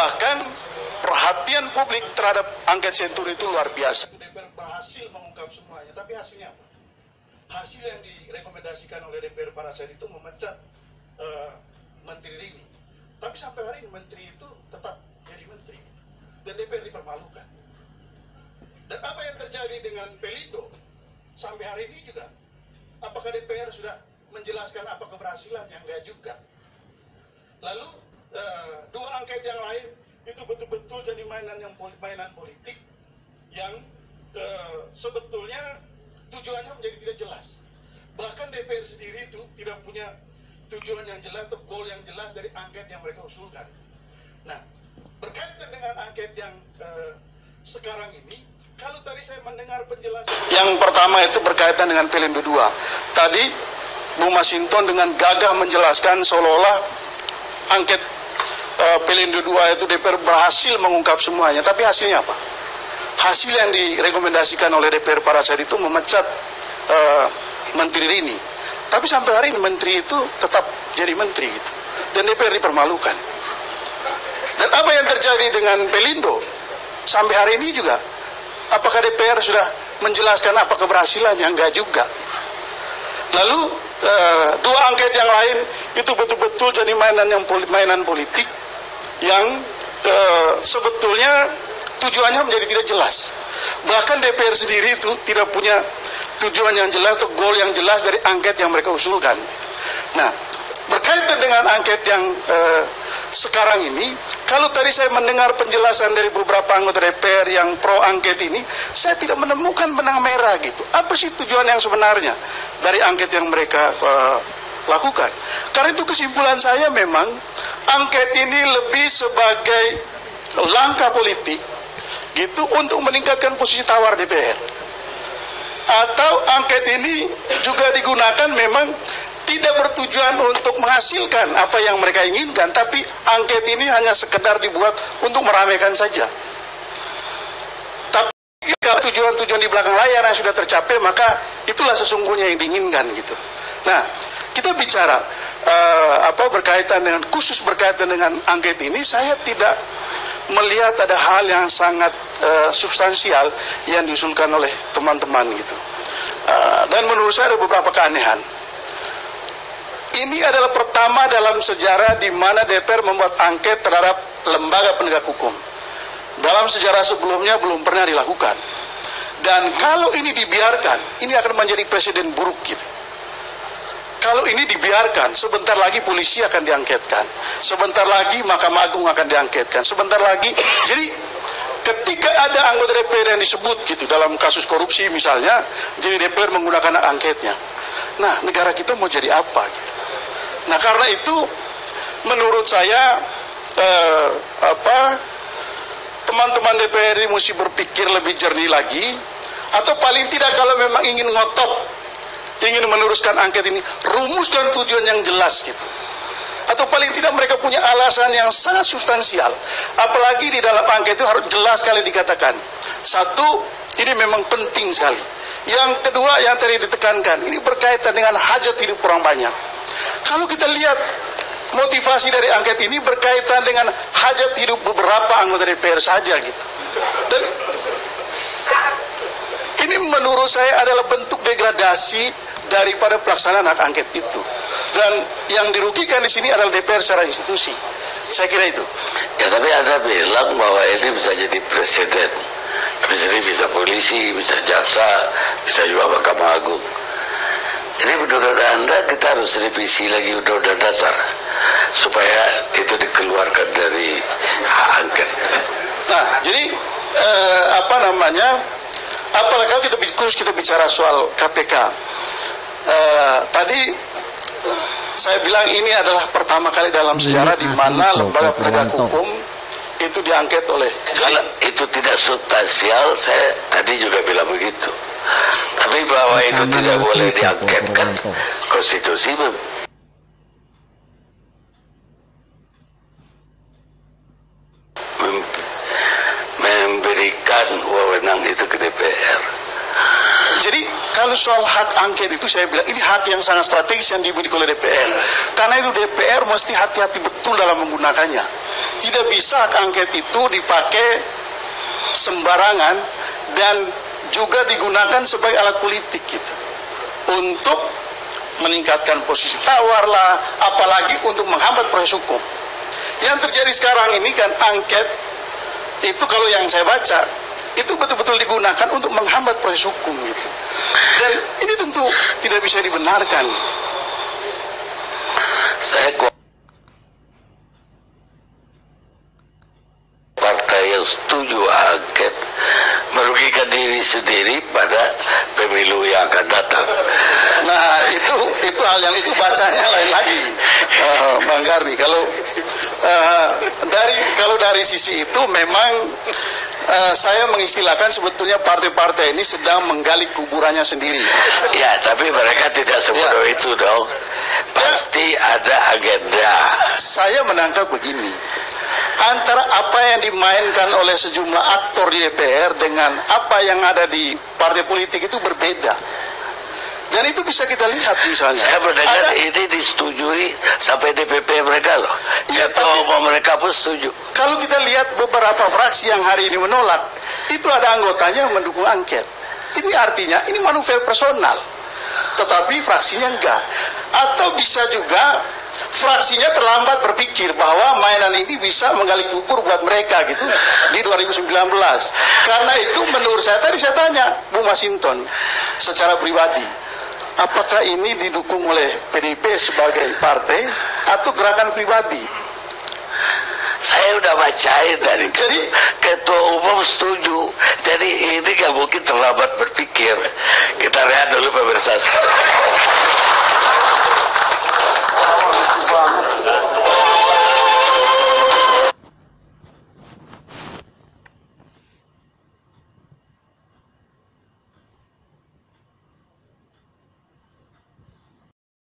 Bahkan perhatian publik terhadap angket Senturi itu luar biasa. DPR berhasil mengungkap semuanya, tapi hasilnya apa? Hasil yang direkomendasikan oleh DPR pada saat itu memecat Menteri Rini. Tapi sampai hari ini Menteri itu tetap jadi Menteri. Dan DPR dipermalukan. Dan apa yang terjadi dengan Pelindo? Sampai hari ini juga. Apakah DPR sudah menjelaskan apa keberhasilannya? Enggak juga. Lalu dua angket yang lain itu betul-betul jadi mainan politik yang sebetulnya tujuannya menjadi tidak jelas. Bahkan DPR sendiri itu tidak punya tujuan yang jelas atau goal yang jelas dari angket yang mereka usulkan. Nah, berkaitan dengan angket yang sekarang ini, kalau tadi saya mendengar penjelasan yang pertama itu berkaitan dengan Pelindo 2. Tadi Bu Masinton dengan gagah menjelaskan seolah-olah angket Pelindo 2 itu DPR berhasil mengungkap semuanya, tapi hasilnya apa? Hasil yang direkomendasikan oleh DPR pada saat itu memecat Menteri Rini. Tapi sampai hari ini Menteri itu tetap jadi Menteri gitu. Dan DPR dipermalukan. Dan apa yang terjadi dengan Pelindo? Sampai hari ini juga. Apakah DPR sudah menjelaskan apa keberhasilannya? Enggak juga. Lalu dua angket yang lain itu betul-betul jadi mainan politik yang sebetulnya tujuannya menjadi tidak jelas. Bahkan DPR sendiri itu tidak punya tujuan yang jelas atau goal yang jelas dari angket yang mereka usulkan. Nah, berkaitan dengan angket yang sekarang ini, kalau tadi saya mendengar penjelasan dari beberapa anggota DPR yang pro angket ini, saya tidak menemukan benang merah gitu. Apa sih tujuan yang sebenarnya dari angket yang mereka lakukan? Karena itu kesimpulan saya memang angket ini lebih sebagai langkah politik gitu untuk meningkatkan posisi tawar DPR. Atau angket ini juga digunakan memang tidak bertujuan untuk menghasilkan apa yang mereka inginkan, tapi angket ini hanya sekedar dibuat untuk meramaikan saja. Tapi kalau tujuan-tujuan di belakang layar yang sudah tercapai, maka itulah sesungguhnya yang diinginkan gitu. Nah, kita bicara berkaitan dengan berkaitan dengan angket ini, saya tidak melihat ada hal yang sangat substansial yang diusulkan oleh teman-teman gitu. Dan menurut saya ada beberapa keanehan. Ini adalah pertama dalam sejarah di mana DPR membuat angket terhadap lembaga penegak hukum. Dalam sejarah sebelumnya belum pernah dilakukan. Dan kalau ini dibiarkan, ini akan menjadi presiden buruk gitu. Kalau ini dibiarkan, sebentar lagi polisi akan diangketkan. Sebentar lagi Mahkamah Agung akan diangketkan. Sebentar lagi. Jadi ketika ada anggota DPR yang disebut gitu dalam kasus korupsi misalnya, jadi DPR menggunakan hak angketnya. Nah, negara kita mau jadi apa gitu. Nah, karena itu menurut saya teman-teman DPR ini mesti berpikir lebih jernih lagi, atau paling tidak kalau memang ingin ngotot, ingin meneruskan angket ini, rumuskan tujuan yang jelas gitu. Atau paling tidak mereka punya alasan yang sangat substansial. Apalagi di dalam angket itu harus jelas sekali dikatakan. Satu, ini memang penting sekali. Yang kedua yang tadi ditekankan, ini berkaitan dengan hajat hidup orang banyak. Kalau kita lihat motivasi dari angket ini berkaitan dengan hajat hidup beberapa anggota DPR saja gitu. Dan ini menurut saya adalah bentuk degradasi daripada pelaksanaan hak angket itu. Dan yang dirugikan di sini adalah DPR secara institusi. Saya kira itu. Ya, tapi Anda bilang bahwa ini bisa jadi presiden. Presiden bisa polisi, bisa jaksa, bisa juga Mahkamah Agung. Jadi menurut Anda kita harus revisi lagi undang-undang dasar supaya itu dikeluarkan dari hak angket. Nah, jadi apalagi kita bicara soal KPK. Tadi saya bilang ini adalah pertama kali dalam sejarah di mana lembaga penegak hukum itu diangket oleh. Kalau itu tidak substansial, saya tadi juga bilang begitu. Tapi bahwa itu tidak boleh diangketkan, konstitusi memberikan wewenang itu ke DPR. Jadi kalau soal hak angket itu saya bilang ini hak yang sangat strategis yang dimiliki oleh DPR. Karena itu DPR mesti hati-hati betul dalam menggunakannya. tidak bisa hak angket itu dipakai sembarangan dan juga digunakan sebagai alat politik gitu, untuk meningkatkan posisi tawar lah, apalagi untuk menghambat proses hukum. Yang terjadi sekarang ini kan angket itu, kalau yang saya baca, itu betul-betul digunakan untuk menghambat proses hukum gitu. Dan ini tentu tidak bisa dibenarkan. Saya partai yang setuju angket merugikan diri sendiri pada pemilu yang akan datang. Nah, itu hal yang itu bacanya lain lagi, Bang Karni. Kalau dari sisi itu memang saya mengistilahkan sebetulnya partai-partai ini sedang menggali kuburannya sendiri. Ya, tapi mereka tidak sebodoh itu dong. Pasti ada agenda. Saya menangkap begini, antara apa yang dimainkan oleh sejumlah aktor di DPR dengan apa yang ada di partai politik itu berbeda. Dan itu bisa kita lihat misalnya. Saya mendengar ini disetujui sampai DPP mereka loh. Ya, Ketua umum mereka pun setuju. Kalau kita lihat beberapa fraksi yang hari ini menolak, itu ada anggotanya yang mendukung angket. Ini artinya ini manuver personal, tetapi fraksinya enggak. Atau bisa juga fraksinya terlambat berpikir bahwa mainan ini bisa menggali kubur buat mereka gitu di 2019. Karena itu menurut saya, tadi saya tanya Bu Masinton secara pribadi, apakah ini didukung oleh PDIP sebagai partai atau gerakan pribadi? Saya udah bacain dari ketua umum setuju. Jadi ini gak mungkin terlambat berpikir. Kita lihat dulu pemirsa.